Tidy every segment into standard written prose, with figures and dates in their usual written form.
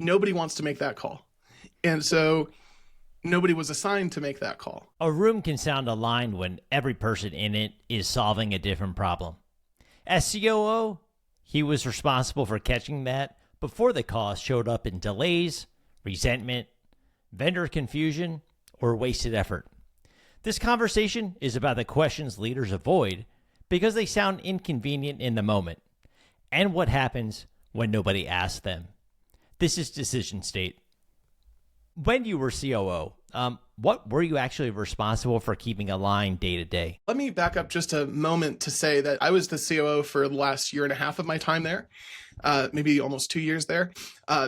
nobody wants to make that call. And so nobody was assigned to make that call. A room can sound aligned when every person in it is solving a different problem. As COO, he was responsible for catching that before the cost showed up in delays, resentment, vendor confusion, or wasted effort. This conversation is about the questions leaders avoid because they sound inconvenient in the moment, and what happens when nobody asks them. This is Decision State. When you were COO, what were you actually responsible for keeping aligned day to day? Let me back up just a moment to say that I was the COO for the last year and a half of my time there, maybe almost 2 years there.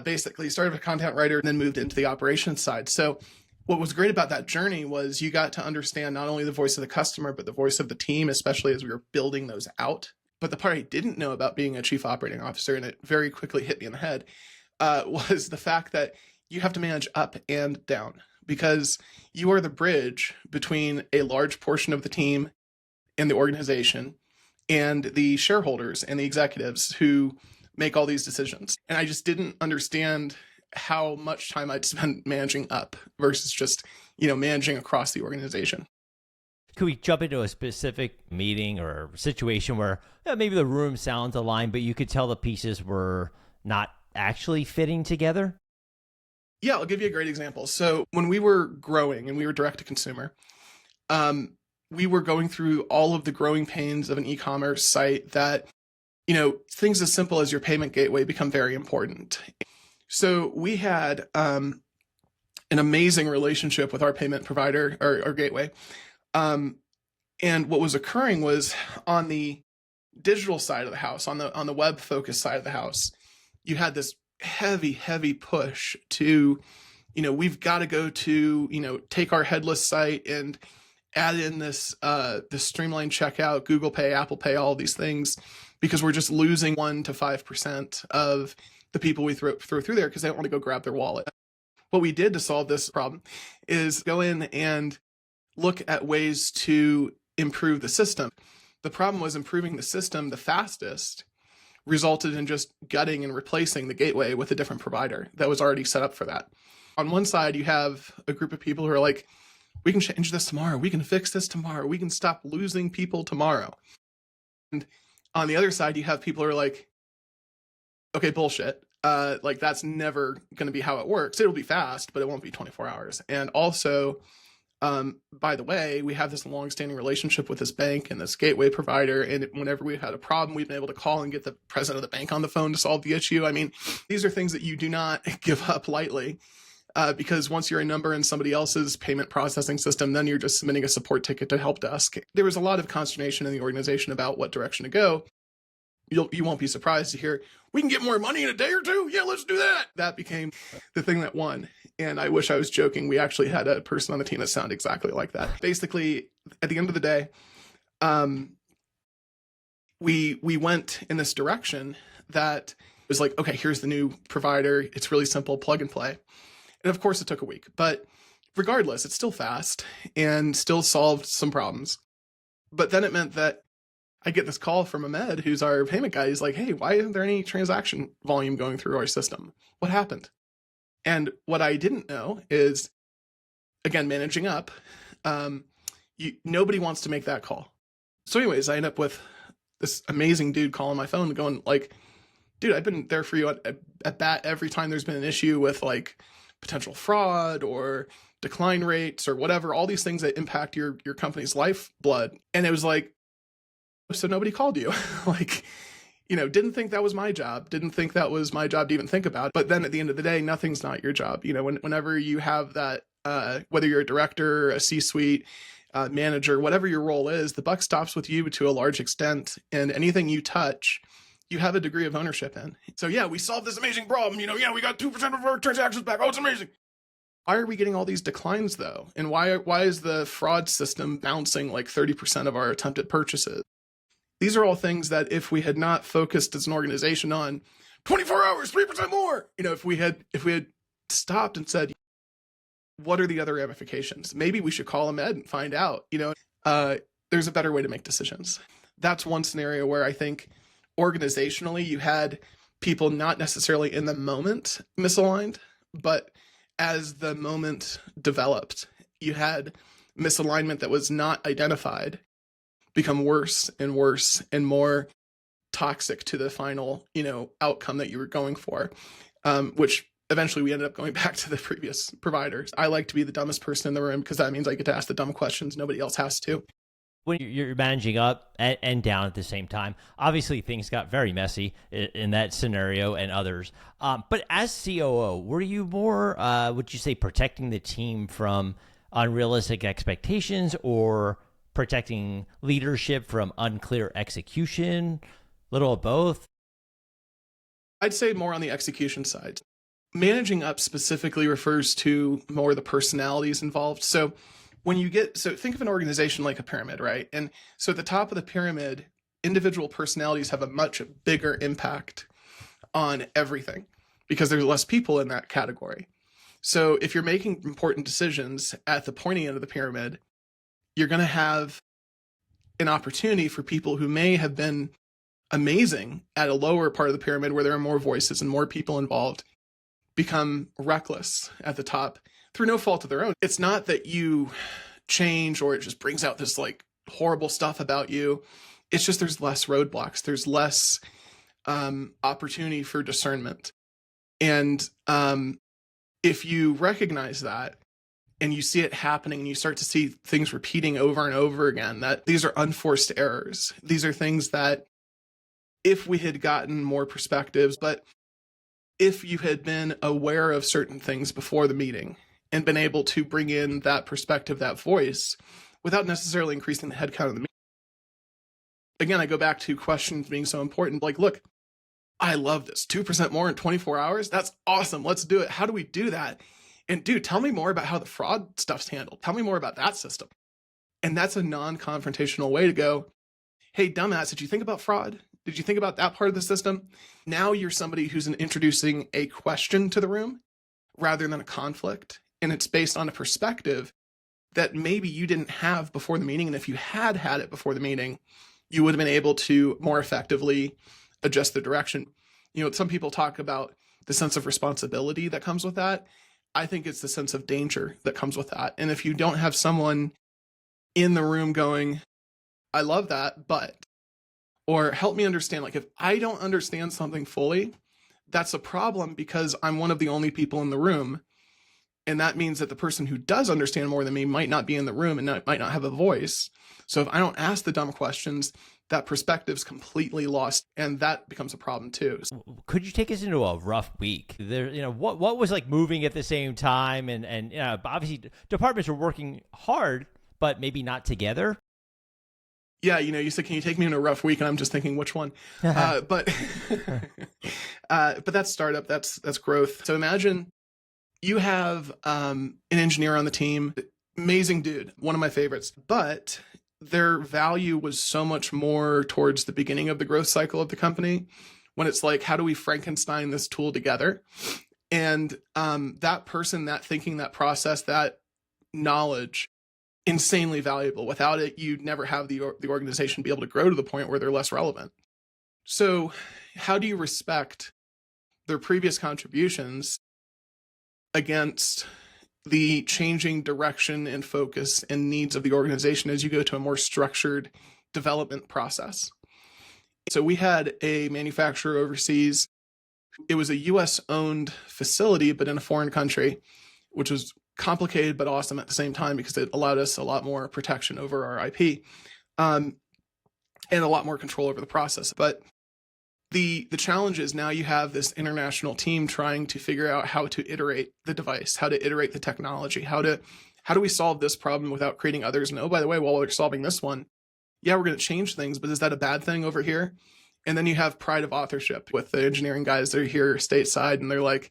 Basically started as a content writer and then moved into the operations side. So what was great about that journey was you got to understand not only the voice of the customer, but the voice of the team, especially as we were building those out. But the part I didn't know about being a chief operating officer, and it very quickly hit me in the head, was the fact that you have to manage up and down, because you are the bridge between a large portion of the team and the organization and the shareholders and the executives who make all these decisions. And I just didn't understand how much time I'd spend managing up versus just, managing across the organization. Could we jump into a specific meeting or situation where maybe the room sounds aligned, but you could tell the pieces were not actually fitting together? Yeah, I'll give you a great example. So when we were growing and we were direct to consumer, we were going through all of the growing pains of an e-commerce site that, things as simple as your payment gateway become very important. So we had an amazing relationship with our payment provider, or gateway. And what was occurring was on the digital side of the house, on the web focused side of the house, you had this heavy push to, we've got to go to, take our headless site and add in this streamlined checkout, Google Pay, Apple Pay, all these things, because we're just losing 1% to 5% of the people we throw through there because they don't want to go grab their wallet. What we did to solve this problem is go in and look at ways to improve the system. The problem was improving the system the fastest resulted in just gutting and replacing the gateway with a different provider that was already set up for that. On one side, you have a group of people who are like, we can change this tomorrow. We can fix this tomorrow. We can stop losing people tomorrow. And on the other side, you have people who are like, okay, bullshit. That's never going to be how it works. It'll be fast, but it won't be 24 hours. And also, by the way, we have this long-standing relationship with this bank and this gateway provider. And whenever we've had a problem, we've been able to call and get the president of the bank on the phone to solve the issue. I mean, these are things that you do not give up lightly, because once you're a number in somebody else's payment processing system, then you're just submitting a support ticket to help desk. There was a lot of consternation in the organization about what direction to go. You won't be surprised to hear, we can get more money in a day or two. Yeah, let's do that. That became the thing that won. And I wish I was joking. We actually had a person on the team that sounded exactly like that. Basically, at the end of the day, we went in this direction that was like, okay, here's the new provider. It's really simple, plug and play. And of course, it took a week. But regardless, it's still fast and still solved some problems. But then it meant that I get this call from Ahmed, who's our payment guy. He's like, hey, why isn't there any transaction volume going through our system? What happened? And what I didn't know is, again, managing up, nobody wants to make that call. So anyways, I end up with this amazing dude calling my phone going like, dude, I've been there for you at bat every time there's been an issue with like potential fraud or decline rates or whatever, all these things that impact your company's lifeblood. And it was like, so nobody called you. Didn't think that was my job. Didn't think that was my job to even think about. But then at the end of the day, nothing's not your job. Whenever you have that, whether you're a director, a C-suite, manager, whatever your role is, the buck stops with you to a large extent. And anything you touch, you have a degree of ownership in. So yeah, we solved this amazing problem. We got 2% of our transactions back. Oh, it's amazing. Why are we getting all these declines though? And why is the fraud system bouncing like 30% of our attempted purchases? These are all things that if we had not focused as an organization on 24 hours, 3% more, if we had stopped and said, what are the other ramifications? Maybe we should call Ahmed and find out, there's a better way to make decisions. That's one scenario where I think organizationally you had people not necessarily in the moment misaligned, but as the moment developed, you had misalignment that was not identified become worse and worse and more toxic to the final, outcome that you were going for, which eventually we ended up going back to the previous providers. I like to be the dumbest person in the room because that means I get to ask the dumb questions. Nobody else has to. When you're managing up and down at the same time, obviously things got very messy in that scenario and others. But as COO, were you more, would you say, protecting the team from unrealistic expectations or protecting leadership from unclear execution? Little of both? I'd say more on the execution side. Managing up specifically refers to more the personalities involved. So think of an organization like a pyramid, right? And so at the top of the pyramid, individual personalities have a much bigger impact on everything because there's less people in that category. So if you're making important decisions at the pointy end of the pyramid, you're going to have an opportunity for people who may have been amazing at a lower part of the pyramid where there are more voices and more people involved become reckless at the top through no fault of their own. It's not that you change or it just brings out this like horrible stuff about you. It's just there's less roadblocks. There's less opportunity for discernment. And if you recognize that and you see it happening and you start to see things repeating over and over again, that these are unforced errors. These are things that if we had gotten more perspectives, but if you had been aware of certain things before the meeting and been able to bring in that perspective, that voice, without necessarily increasing the headcount of the meeting. Again, I go back to questions being so important. Like, look, I love this. 2% more in 24 hours? That's awesome. Let's do it. How do we do that? And dude, tell me more about how the fraud stuff's handled. Tell me more about that system. And that's a non-confrontational way to go, hey, dumbass, did you think about fraud? Did you think about that part of the system? Now you're somebody who's introducing a question to the room rather than a conflict. And it's based on a perspective that maybe you didn't have before the meeting. And if you had had it before the meeting, you would have been able to more effectively adjust the direction. Some people talk about the sense of responsibility that comes with that. I think it's the sense of danger that comes with that. And if you don't have someone in the room going, I love that, but, or help me understand, like if I don't understand something fully, that's a problem because I'm one of the only people in the room. And that means that the person who does understand more than me might not be in the room and might not have a voice. So if I don't ask the dumb questions, that perspective's completely lost, and that becomes a problem too. Could you take us into a rough week? What was like moving at the same time, and obviously departments were working hard, but maybe not together. Yeah, you said, can you take me in a rough week? And I'm just thinking, which one? But that's startup, that's growth. So imagine you have an engineer on the team, amazing dude, one of my favorites, but their value was so much more towards the beginning of the growth cycle of the company when it's like, how do we Frankenstein this tool together? And that person, that thinking, that process, that knowledge, insanely valuable. Without it, you'd never have the organization be able to grow to the point where they're less relevant. So how do you respect their previous contributions against the changing direction and focus and needs of the organization as you go to a more structured development process? So we had a manufacturer overseas. It was a US owned facility, but in a foreign country, which was complicated but awesome at the same time because it allowed us a lot more protection over our IP and a lot more control over the process. But the challenge is now you have this international team trying to figure out how to iterate the device, how to iterate the technology, how do we solve this problem without creating others? And oh, by the way, while we're solving this one, yeah, we're going to change things, but is that a bad thing over here? And then you have pride of authorship with the engineering guys that are here stateside, and they're like,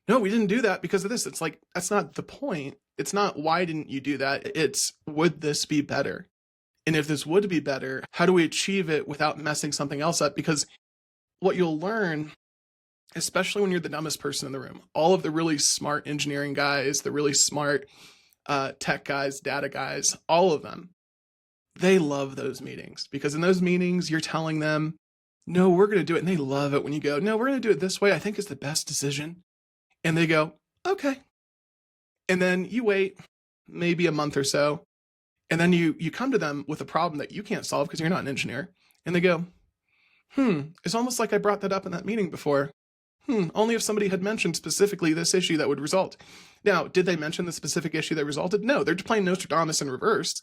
no, we didn't do that because of this. It's like, that's not the point. It's not why didn't you do that? It's would this be better? And if this would be better, how do we achieve it without messing something else up? Because what you'll learn, especially when you're the dumbest person in the room, all of the really smart engineering guys, the really smart tech guys, data guys, all of them, they love those meetings because in those meetings, you're telling them no, we're going to do it. And they love it when you go, no, we're going to do it this way. I think it's the best decision. And they go, okay. And then you wait maybe a month or so. And then you come to them with a problem that you can't solve because you're not an engineer. And they go, it's almost like I brought that up in that meeting before. Only if somebody had mentioned specifically this issue that would result. Now, did they mention the specific issue that resulted? No, they're just playing Nostradamus in reverse.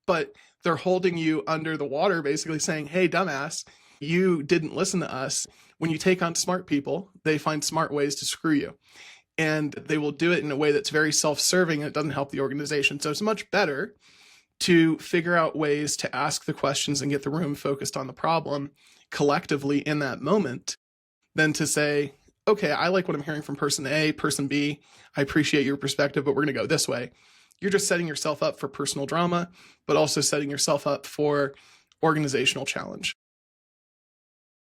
But they're holding you under the water, basically saying, hey, dumbass, you didn't listen to us. When you take on smart people, they find smart ways to screw you. And they will do it in a way that's very self-serving and it doesn't help the organization. So it's much better to figure out ways to ask the questions and get the room focused on the problem collectively in that moment than to say, okay, I like what I'm hearing from person A, person B. I appreciate your perspective, but we're going to go this way. You're just setting yourself up for personal drama, but also setting yourself up for organizational challenge.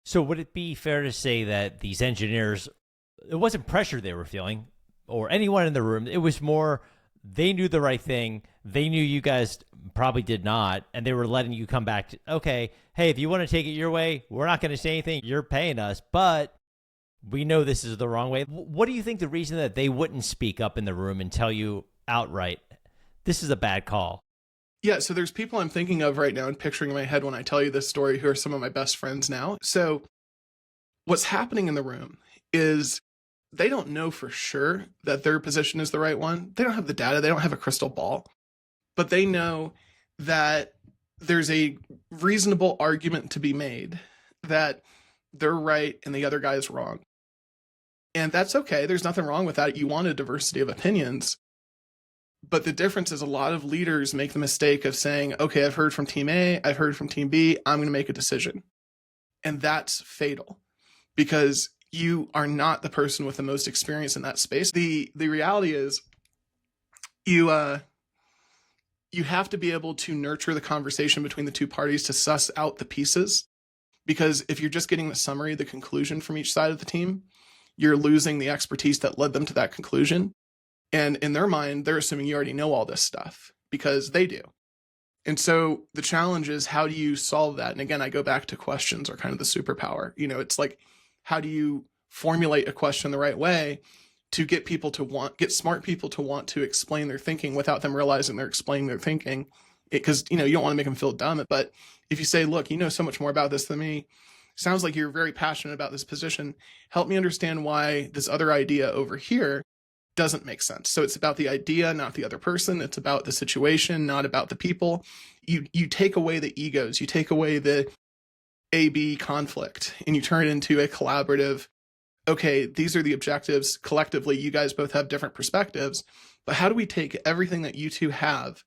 So would it be fair to say that these engineers, it wasn't pressure they were feeling or anyone in the room, it was more they knew the right thing. They knew you guys probably did not, and they were letting you come back to, okay, hey, if you want to take it your way, we're not going to say anything. You're paying us, but we know this is the wrong way. What do you think the reason that they wouldn't speak up in the room and tell you outright, this is a bad call? Yeah, so there's people I'm thinking of right now and picturing in my head when I tell you this story who are some of my best friends now. So what's happening in the room is they don't know for sure that their position is the right one. They don't have the data. They don't have a crystal ball. But they know that there's a reasonable argument to be made that they're right and the other guy is wrong. And that's okay. There's nothing wrong with that. You want a diversity of opinions. But the difference is a lot of leaders make the mistake of saying, okay, I've heard from team A, I've heard from team B, I'm going to make a decision. And that's fatal because you are not the person with the most experience in that space. The reality is you have to be able to nurture the conversation between the two parties to suss out the pieces. Because if you're just getting the summary, the conclusion from each side of the team, you're losing the expertise that led them to that conclusion. And in their mind, they're assuming you already know all this stuff because they do. And so the challenge is, how do you solve that? And again, I go back to questions are kind of the superpower. It's like, how do you formulate a question the right way to get smart people to want to explain their thinking without them realizing they're explaining their thinking? Because, you don't want to make them feel dumb. But if you say, look, you know so much more about this than me, sounds like you're very passionate about this position. Help me understand why this other idea over here doesn't make sense. So it's about the idea, not the other person. It's about the situation, not about the people. You take away the egos, you take away the A-B conflict, and you turn it into a collaborative, okay, these are the objectives. Collectively, you guys both have different perspectives, but how do we take everything that you two have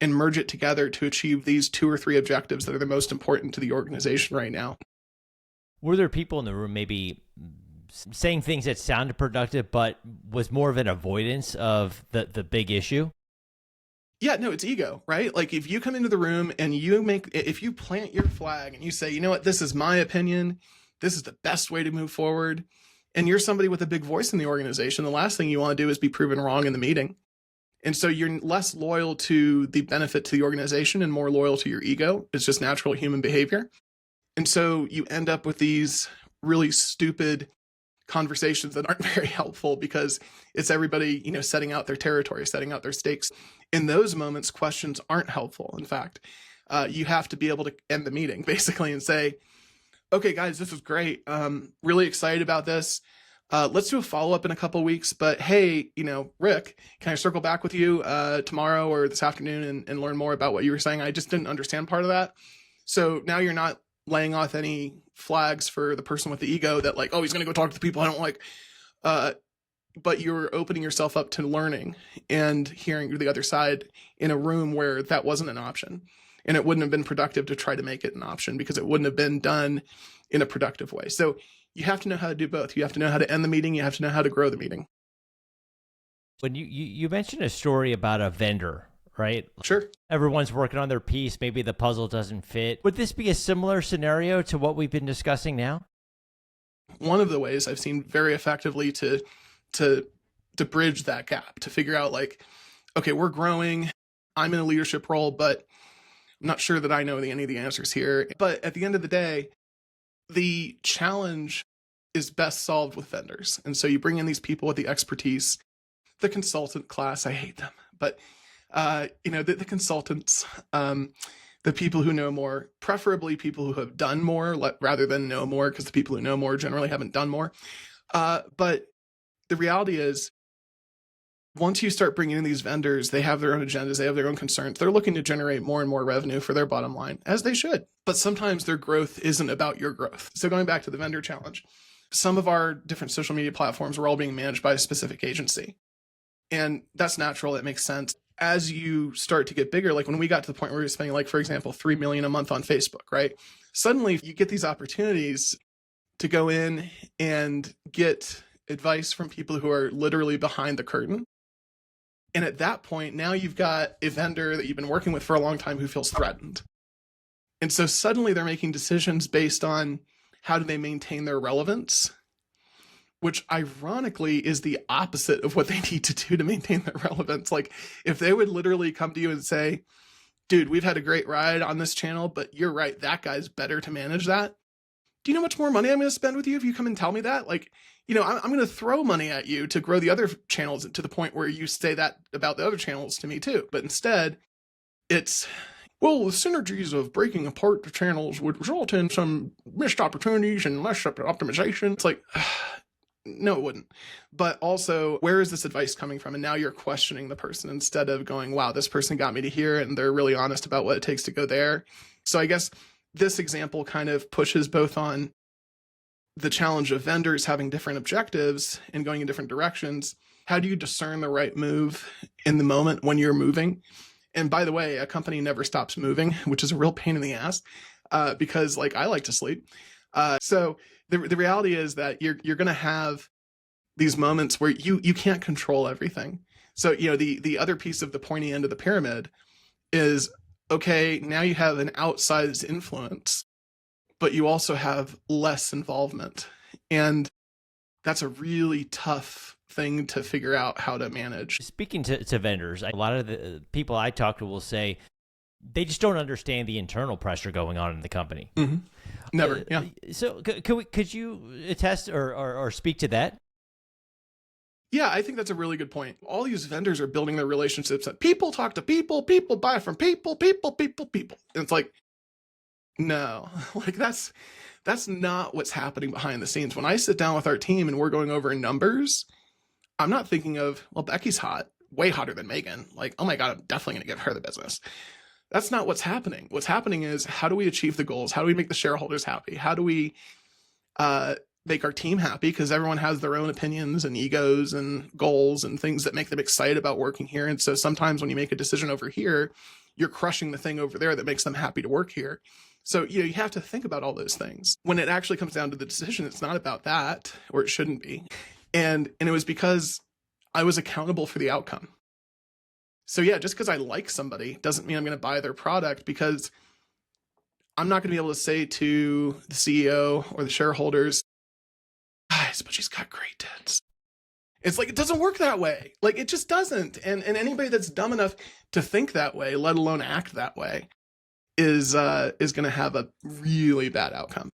and merge it together to achieve these 2 or 3 objectives that are the most important to the organization right now? Were there people in the room maybe saying things that sounded productive, but was more of an avoidance of the big issue? Yeah, no, it's ego, right? Like if you come into the room and if you plant your flag and you say, you know what, this is my opinion, this is the best way to move forward, and you're somebody with a big voice in the organization, the last thing you want to do is be proven wrong in the meeting. And so you're less loyal to the benefit to the organization and more loyal to your ego. It's just natural human behavior. And so you end up with these really stupid conversations that aren't very helpful because it's everybody, setting out their territory, setting out their stakes. In those moments, questions aren't helpful. In fact, you have to be able to end the meeting basically and say, okay, guys, this was great. Really excited about this. Let's do a follow-up in a couple of weeks, but hey, Rick, can I circle back with you tomorrow or this afternoon and learn more about what you were saying? I just didn't understand part of that. So now you're not laying off any flags for the person with the ego that like, oh, he's going to go talk to the people I don't like. But you're opening yourself up to learning and hearing the other side in a room where that wasn't an option. And it wouldn't have been productive to try to make it an option because it wouldn't have been done in a productive way. So you have to know how to do both. You have to know how to end the meeting. You have to know how to grow the meeting. When you mentioned a story about a vendor, right? Sure. Everyone's working on their piece. Maybe the puzzle doesn't fit. Would this be a similar scenario to what we've been discussing now? One of the ways I've seen very effectively to bridge that gap, to figure out like, okay, we're growing. I'm in a leadership role, but I'm not sure that I know any of the answers here. But at the end of the day, the challenge is best solved with vendors. And so you bring in these people with the expertise, the consultant class, I hate them, but the consultants, the people who know more, preferably people who have done more rather than know more, because the people who know more generally haven't done more. But the reality is, once you start bringing in these vendors, they have their own agendas, they have their own concerns. They're looking to generate more and more revenue for their bottom line, as they should. But sometimes their growth isn't about your growth. So going back to the vendor challenge, some of our different social media platforms were all being managed by a specific agency. And that's natural. It makes sense. As you start to get bigger, like when we got to the point where we were spending, like, for example, $3 million a month on Facebook, right? Suddenly you get these opportunities to go in and get advice from people who are literally behind the curtain. And at that point, now you've got a vendor that you've been working with for a long time who feels threatened. And so suddenly they're making decisions based on how do they maintain their relevance, which ironically is the opposite of what they need to do to maintain their relevance. Like, if they would literally come to you and say, dude, we've had a great ride on this channel, but you're right, that guy's better to manage that. Do you know how much more money I'm going to spend with you if you come and tell me that? Like, I'm going to throw money at you to grow the other channels to the point where you say that about the other channels to me too. But instead, it's, well, the synergies of breaking apart the channels would result in some missed opportunities and less optimization. It's like, no, it wouldn't. But also, where is this advice coming from? And now you're questioning the person instead of going, wow, this person got me to here and they're really honest about what it takes to go there. So I guess this example kind of pushes both on the challenge of vendors having different objectives and going in different directions. How do you discern the right move in the moment when you're moving? And by the way, a company never stops moving, which is a real pain in the ass because, like, I like to sleep. So the reality is that you're going to have these moments where you can't control everything. So, the other piece of the pointy end of the pyramid is, okay, now you have an outsized influence, but you also have less involvement. And that's a really tough thing to figure out how to manage. Speaking to vendors, a lot of the people I talk to will say they just don't understand the internal pressure going on in the company. Mm-hmm. Never, yeah. So could you attest or speak to that? Yeah, I think that's a really good point. All these vendors are building their relationships that people talk to people buy from people. And it's like, no, like that's not what's happening behind the scenes. When I sit down with our team and we're going over numbers, I'm not thinking of, well, Becky's hot, way hotter than Megan. Like, oh my God, I'm definitely going to give her the business. That's not what's happening. What's happening is, how do we achieve the goals? How do we make the shareholders happy? How do we make our team happy? Because everyone has their own opinions and egos and goals and things that make them excited about working here. And so sometimes when you make a decision over here, you're crushing the thing over there that makes them happy to work here. So, you have to think about all those things. When it actually comes down to the decision, it's not about that, or it shouldn't be. And it was because I was accountable for the outcome. So yeah, just because I like somebody doesn't mean I'm going to buy their product, because I'm not going to be able to say to the CEO or the shareholders, guys, but she's got great tits. It's like, it doesn't work that way. Like, it just doesn't. And anybody that's dumb enough to think that way, let alone act that way, is going to have a really bad outcome.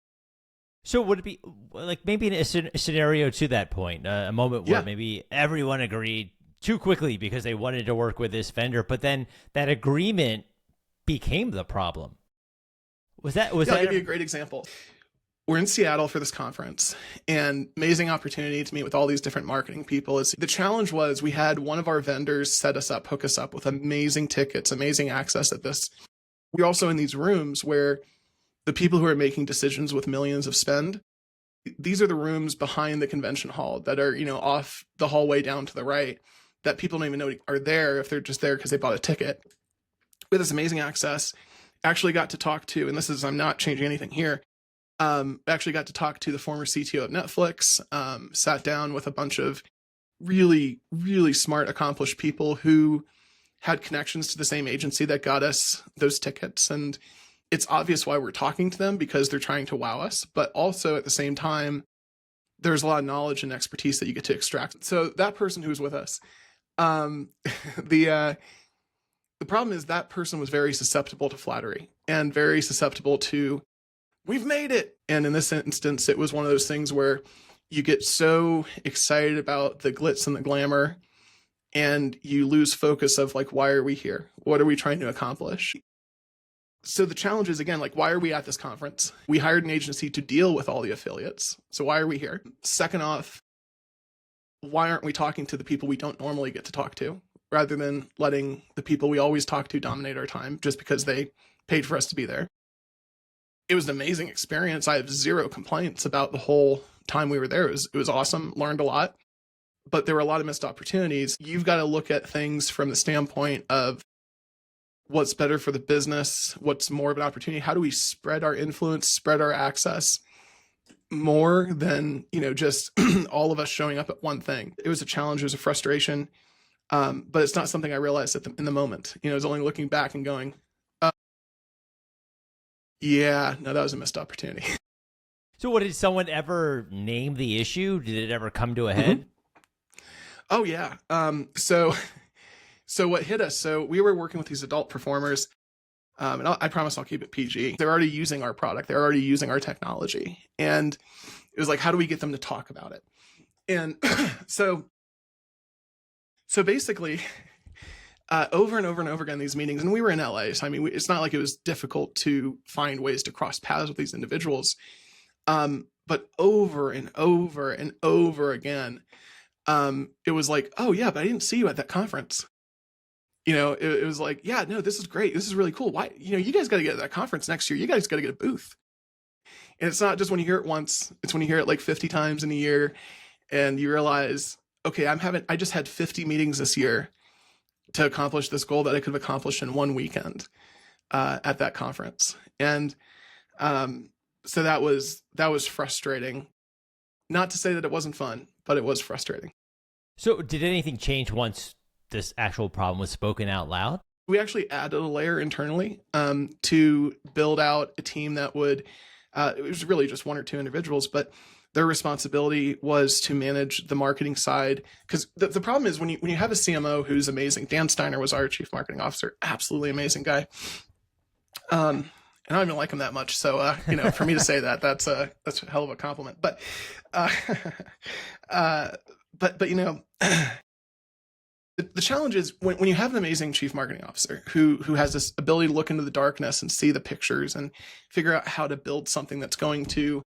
So would it be like maybe a scenario to that point, a moment where maybe everyone agreed too quickly because they wanted to work with this vendor, but then that agreement became the problem? I'll give you a great example. We're in Seattle for this conference, and amazing opportunity to meet with all these different marketing people. The challenge was, we had one of our vendors hook us up with amazing tickets, amazing access at this. We're also in these rooms where the people who are making decisions with millions of spend, these are the rooms behind the convention hall that are, off the hallway down to the right, that people don't even know are there if they're just there because they bought a ticket. With this amazing access, actually got to talk to, and I'm not changing anything here, actually got to talk to the former CTO of Netflix, sat down with a bunch of really, really smart, accomplished people who had connections to the same agency that got us those tickets. And it's obvious why we're talking to them, because they're trying to wow us, but also at the same time, there's a lot of knowledge and expertise that you get to extract. So that person who was with us, the problem is that person was very susceptible to flattery and very susceptible to we've made it. And in this instance, it was one of those things where you get so excited about the glitz and the glamour, and you lose focus of like, why are we here? What are we trying to accomplish? So the challenge is, again, like, why are we at this conference? We hired an agency to deal with all the affiliates. So why are we here? Second off, why aren't we talking to the people we don't normally get to talk to, rather than letting the people we always talk to dominate our time just because they paid for us to be there? It was an amazing experience. I have zero complaints about the whole time we were there. It was awesome, learned a lot, but there were a lot of missed opportunities. You've got to look at things from the standpoint of what's better for the business, what's more of an opportunity. How do we spread our influence, spread our access more than, just all of us showing up at one thing? It was a challenge, it was a frustration, but it's not something I realized in the moment. I was only looking back and going, yeah, no, that was a missed opportunity. So what, did someone ever name the issue? Did it ever come to a head? Mm-hmm. Oh yeah. So what hit us? So we were working with these adult performers, and I promise I'll keep it PG. They're already using our product. They're already using our technology. And it was like, how do we get them to talk about it? And so basically, over and over and over again, these meetings, and we were in LA. So, I mean, it's not like it was difficult to find ways to cross paths with these individuals. But over and over and over again, it was like, oh yeah, but I didn't see you at that conference. It was like, yeah, no, this is great. This is really cool. Why, you guys got to get to that conference next year. You guys got to get a booth. And it's not just when you hear it once, it's when you hear it like 50 times in a year and you realize, okay, I just had 50 meetings this year to accomplish this goal that I could have accomplished in one weekend, at that conference. And, so that was frustrating. Not to say that it wasn't fun, but it was frustrating. So did anything change once this actual problem was spoken out loud? We actually added a layer internally to build out a team that would, it was really just one or two individuals, but their responsibility was to manage the marketing side. Because the problem is when you have a CMO who's amazing. Dan Steiner was our chief marketing officer, absolutely amazing guy. And I don't even like him that much. So, for me to say that, that's a hell of a compliment. But, the challenge is when you have an amazing chief marketing officer who has this ability to look into the darkness and see the pictures and figure out how to build something that's going to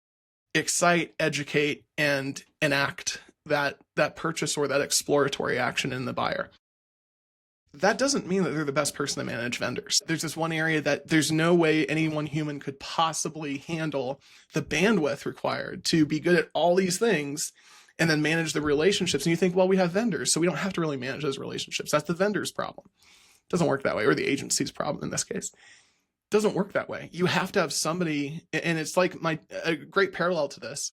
excite, educate, and enact that purchase or that exploratory action in the buyer. That doesn't mean that they're the best person to manage vendors. There's this one area that there's no way any one human could possibly handle the bandwidth required to be good at all these things and then manage the relationships. And you think, well, we have vendors, so we don't have to really manage those relationships. That's the vendor's problem. It doesn't work that way, or the agency's problem in this case. It doesn't work that way. You have to have somebody, and it's like a great parallel to this.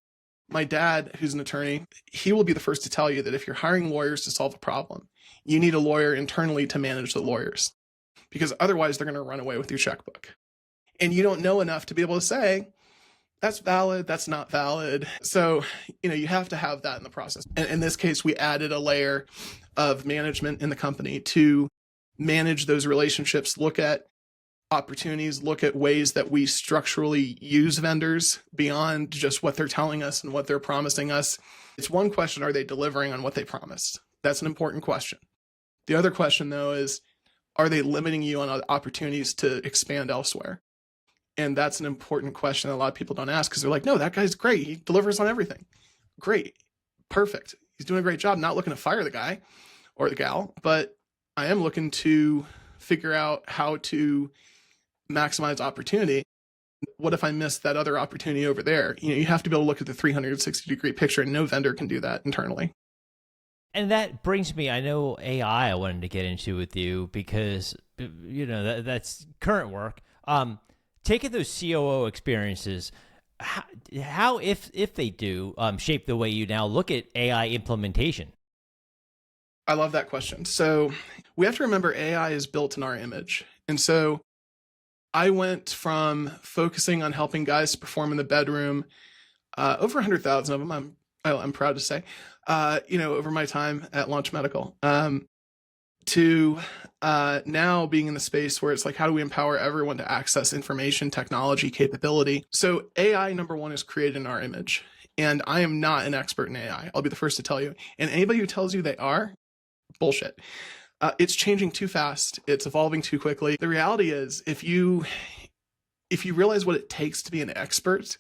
My dad, who's an attorney, he will be the first to tell you that if you're hiring lawyers to solve a problem, you need a lawyer internally to manage the lawyers, because otherwise they're going to run away with your checkbook. And you don't know enough to be able to say, that's valid, that's not valid. So, you have to have that in the process. And in this case, we added a layer of management in the company to manage those relationships, look at opportunities, look at ways that we structurally use vendors beyond just what they're telling us and what they're promising us. It's one question, are they delivering on what they promised? That's an important question. The other question, though, is, are they limiting you on opportunities to expand elsewhere? And that's an important question that a lot of people don't ask, because they're like, no, that guy's great. He delivers on everything. Great. Perfect. He's doing a great job. Not looking to fire the guy or the gal, but I am looking to figure out how to maximize opportunity. What if I miss that other opportunity over there? You have to be able to look at the 360-degree picture, and no vendor can do that internally. And that brings me, I know AI I wanted to get into with you, because, that's current work. Taking those COO experiences, how if they do, shape the way you now look at AI implementation? I love that question. So we have to remember AI is built in our image. And so I went from focusing on helping guys perform in the bedroom, over 100,000 of them, I'm proud to say, over my time at Launch Medical, to now being in the space where it's like, how do we empower everyone to access information, technology, capability? So AI, number one, is created in our image. And I am not an expert in AI. I'll be the first to tell you. And anybody who tells you they are, bullshit. It's changing too fast. It's evolving too quickly. The reality is, if you realize what it takes to be an expert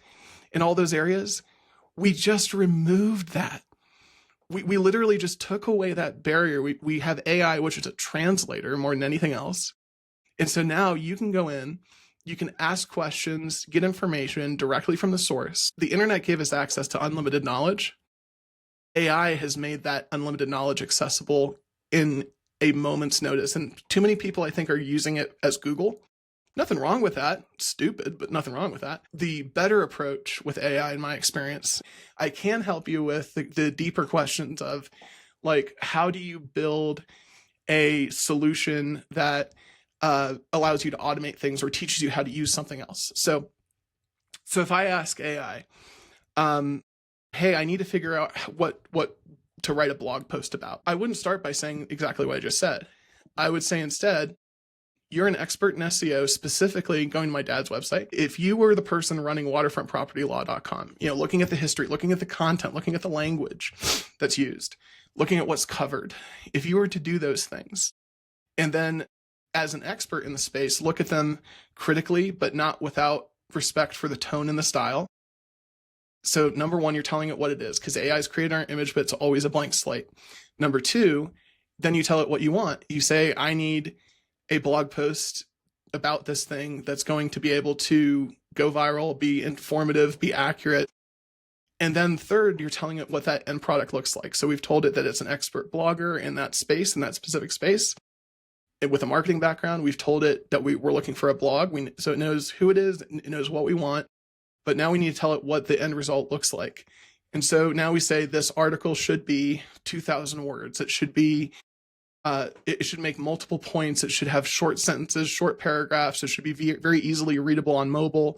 in all those areas, we just removed that. We literally just took away that barrier. We have AI, which is a translator more than anything else. And so now you can go in, you can ask questions, get information directly from the source. The internet gave us access to unlimited knowledge. AI has made that unlimited knowledge accessible in a moment's notice. And too many people, I think, are using it as Google. Nothing wrong with that. Stupid, but nothing wrong with that. The better approach with AI, in my experience, I can help you with the deeper questions of, like, how do you build a solution that allows you to automate things or teaches you how to use something else? So if I ask AI, hey, I need to figure out what to write a blog post about, I wouldn't start by saying exactly what I just said. I would say instead, you're an expert in SEO, specifically going to my dad's website. If you were the person running waterfrontpropertylaw.com, looking at the history, looking at the content, looking at the language that's used, looking at what's covered, if you were to do those things, and then as an expert in the space, look at them critically, but not without respect for the tone and the style. So number one, you're telling it what it is, because AI is created our image, but it's always a blank slate. Number two, then you tell it what you want. You say, I need a blog post about this thing that's going to be able to go viral, be informative, be accurate. And then third, you're telling it what that end product looks like. So we've told it that it's an expert blogger in that space, in that specific space. With a marketing background, we've told it that we're looking for a blog. So it knows who it is, it knows what we want. But now we need to tell it what the end result looks like. And so now we say this article should be 2,000 words. It should be it should make multiple points. It should have short sentences, short paragraphs. It should be very easily readable on mobile.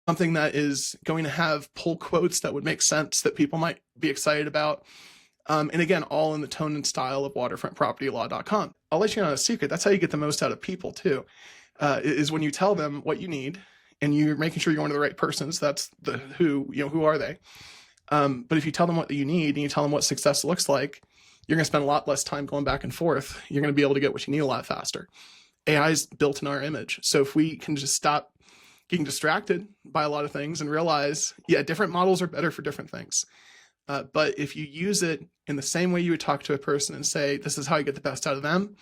Something that is going to have pull quotes that would make sense, that people might be excited about. And again, all in the tone and style of waterfrontpropertylaw.com. I'll let you know a secret. That's how you get the most out of people too, is when you tell them what you need and you're making sure you're going to the right person. So that's the who are they? But if you tell them what you need and you tell them what success looks like, you're going to spend a lot less time going back and forth. You're going to be able to get what you need a lot faster. AI is built in our image. So if we can just stop getting distracted by a lot of things and realize, different models are better for different things. But if you use it in the same way you would talk to a person and say, this is how you get the best out of them.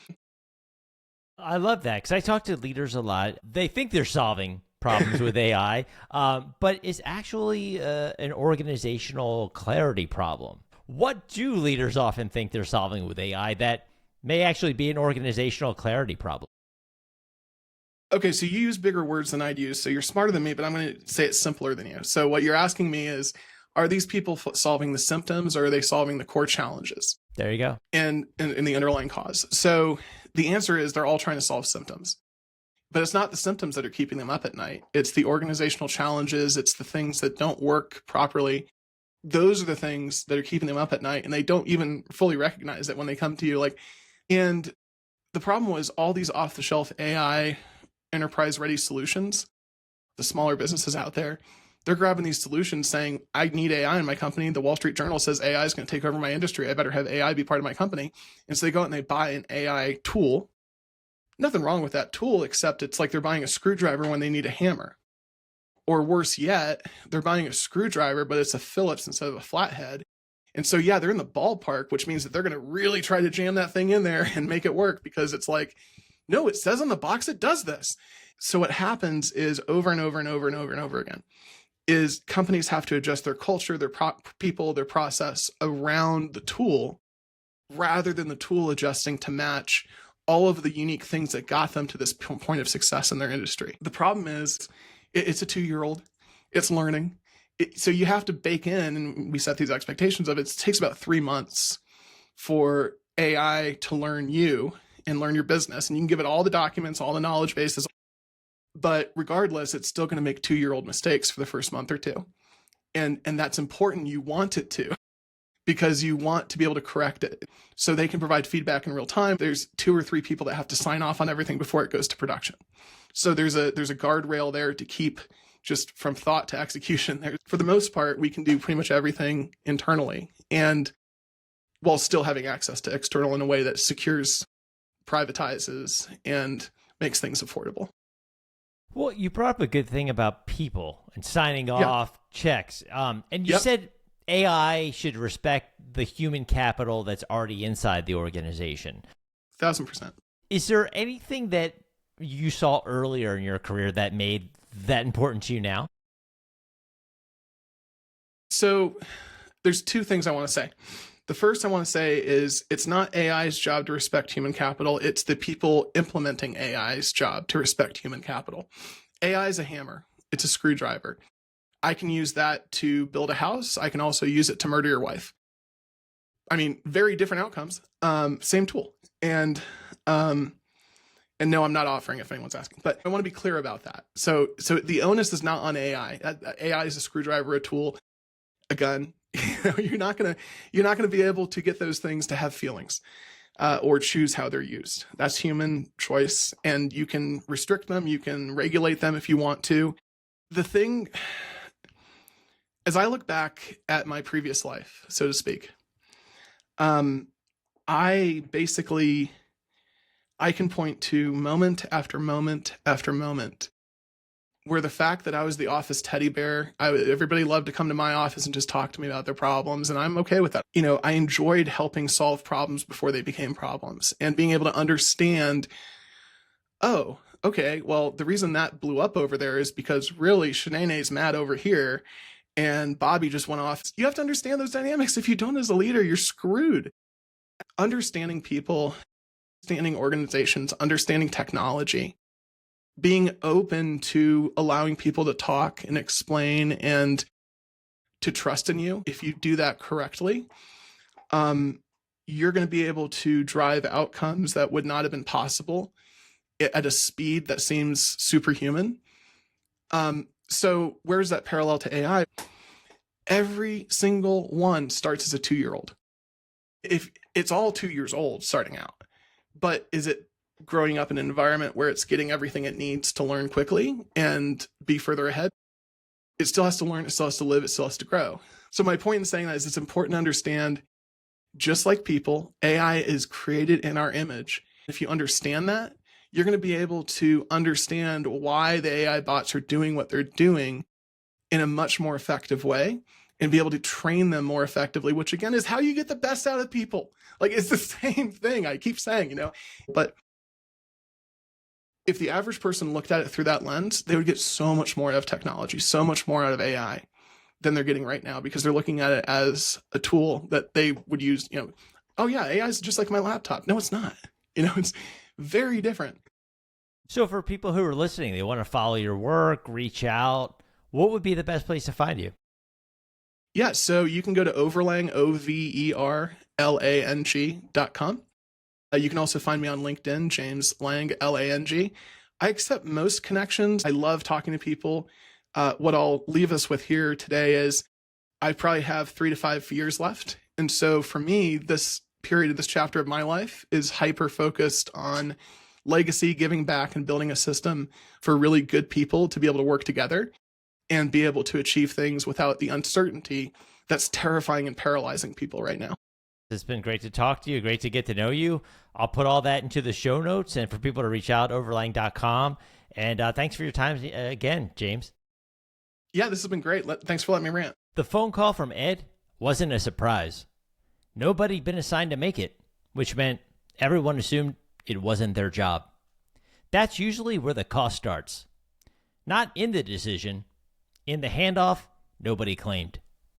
I love that, because I talk to leaders a lot. They think they're solving problems with AI, but it's actually an organizational clarity problem. What do leaders often think they're solving with AI that may actually be an organizational clarity problem? Okay, so you use bigger words than I'd use, so you're smarter than me, but I'm going to say it's simpler than you. So what you're asking me is, are these people solving the symptoms, or are they solving the core challenges? There you go. And the underlying cause. So the answer is they're all trying to solve symptoms. But it's not the symptoms that are keeping them up at night. It's the organizational challenges. It's the things that don't work properly. Those are the things that are keeping them up at night, and they don't even fully recognize it when they come to you. And the problem was all these off-the-shelf AI enterprise-ready solutions, the smaller businesses out there, they're grabbing these solutions saying, I need AI in my company. The Wall Street Journal says AI is going to take over my industry. I better have AI be part of my company. And so they go out and they buy an AI tool. Nothing wrong with that tool, except it's like they're buying a screwdriver when they need a hammer. Or worse yet, they're buying a screwdriver, but it's a Phillips instead of a flathead. And so, they're in the ballpark, which means that they're going to really try to jam that thing in there and make it work, because it's like, no, it says on the box it does this. So what happens is over and over and over and over and over again is companies have to adjust their culture, their people, their process around the tool, rather than the tool adjusting to match all of the unique things that got them to this point of success in their industry. The problem is it's a 2-year-old, it's learning. So you have to bake in, and we set these expectations of it. It takes about 3 months for AI to learn you and learn your business. And you can give it all the documents, all the knowledge bases, but regardless, it's still going to make 2-year-old mistakes for the first month or two. And that's important. You want it to. because you want to be able to correct it. So they can provide feedback in real time. There's 2 or 3 people that have to sign off on everything before it goes to production. So there's a guardrail there to keep just from thought to execution there. For the most part, we can do pretty much everything internally, and while still having access to external in a way that secures, privatizes, and makes things affordable. Well, you brought up a good thing about people and signing off checks. And you said AI should respect the human capital that's already inside the organization. 1,000%. Is there anything that you saw earlier in your career that made that important to you now? So there's 2 things I want to say. The first I want to say is it's not AI's job to respect human capital. It's the people implementing AI's job to respect human capital. AI is a hammer. It's a screwdriver. I can use that to build a house. I can also use it to murder your wife. I mean, very different outcomes. Same tool. And no, I'm not offering if anyone's asking, but I want to be clear about that. So the onus is not on AI. AI is a screwdriver, a tool, a gun. You're not gonna be able to get those things to have feelings or choose how they're used. That's human choice, and you can restrict them. You can regulate them if you want to. The thing, as I look back at my previous life, so to speak, I can point to moment after moment after moment where the fact that I was the office teddy bear, everybody loved to come to my office and just talk to me about their problems, and I'm okay with that. I enjoyed helping solve problems before they became problems and being able to understand, oh, okay, well, the reason that blew up over there is because really Shanae's mad over here and Bobby just went off. You have to understand those dynamics. If you don't as a leader, you're screwed. Understanding people, understanding organizations, understanding technology, being open to allowing people to talk and explain and to trust in you. If you do that correctly, you're going to be able to drive outcomes that would not have been possible at a speed that seems superhuman. So where's that parallel to AI? Every single one starts as a 2-year-old. If it's all 2 years old starting out, but is it growing up in an environment where it's getting everything it needs to learn quickly and be further ahead? It still has to learn, it still has to live, it still has to grow. So my point in saying that is it's important to understand, just like people, AI is created in our image. If you understand that, you're going to be able to understand why the AI bots are doing what they're doing in a much more effective way and be able to train them more effectively, which again is how you get the best out of people. Like, it's the same thing I keep saying, but if the average person looked at it through that lens, they would get so much more out of technology, so much more out of AI than they're getting right now, because they're looking at it as a tool that they would use, oh yeah, AI is just like my laptop. No, it's not. It's very different. So for people who are listening, they want to follow your work, reach out, what would be the best place to find you? Yeah, so you can go to Overlang, overlang.com. You can also find me on LinkedIn, James Lang, Lang. I accept most connections. I love talking to people. What I'll leave us with here today is I probably have 3 to 5 years left. And so for me, this period of this chapter of my life is hyper focused on legacy, giving back, and building a system for really good people to be able to work together and be able to achieve things without the uncertainty that's terrifying and paralyzing people right now. It's been great to talk to you, great to get to know you. I'll put all that into the show notes and for people to reach out, overlang.com. And thanks for your time again, James. Yeah, this has been great. Thanks for letting me rant. The phone call from Ed wasn't a surprise. Nobody'd been assigned to make it, which meant everyone assumed it wasn't their job. That's usually where the cost starts. Not in the decision. In the handoff, nobody claimed.